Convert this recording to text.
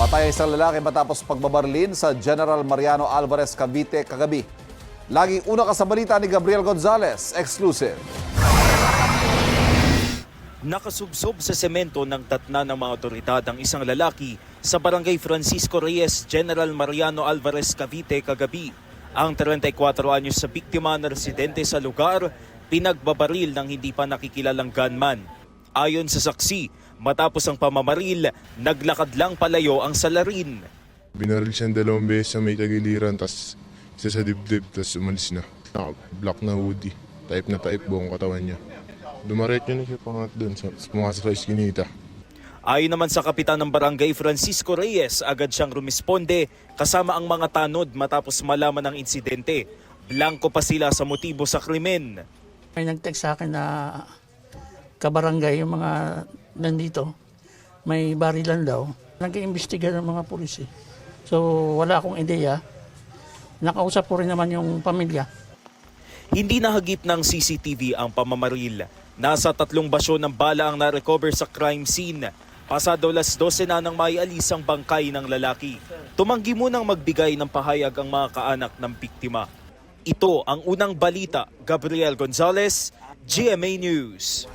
Patay isang lalaki matapos pagbabarlin sa General Mariano Alvarez, Cavite kagabi. Laging una ka sa balita ni Gabriel Gonzalez, exclusive. Nakasubsob sa semento ng tatna ng mga otoridad ang isang lalaki sa barangay Francisco Reyes, General Mariano Alvarez, Cavite kagabi. Ang 34 anyos sa biktima na residente sa lugar, pinagbabaril ng hindi pa nakikilalang gunman. Ayon sa saksi, matapos ang pamamaril, naglakad lang palayo ang salarin. Binaril siya 2 beses sa may tagiliran, tas isa sa dibdib, tas umalis na. Black na hoodie, type na type buong katawan niya. Dumaretso na siya pangat doon sa mga sa iskinita. Ayon naman sa kapitan ng barangay Francisco Reyes, agad siyang rumisponde kasama ang mga tanod matapos malaman ng insidente. Blanco pa sila sa motibo sa krimen. May nag-text sa akin na kabarangay, yung mga nandito, may barilan daw. Nag-iimbestiga ng mga pulis. So wala akong ideya. Nakausap ko rin naman yung pamilya. Hindi nahagip ng CCTV ang pamamaril. Nasa 3 basyo ng bala ang na-recover sa crime scene. Pasado 12 na nang maialis ang bangkay ng lalaki. Tumanggi munang magbigay ng pahayag ang mga kaanak ng biktima. Ito ang unang balita. Gabriel Gonzalez, GMA News.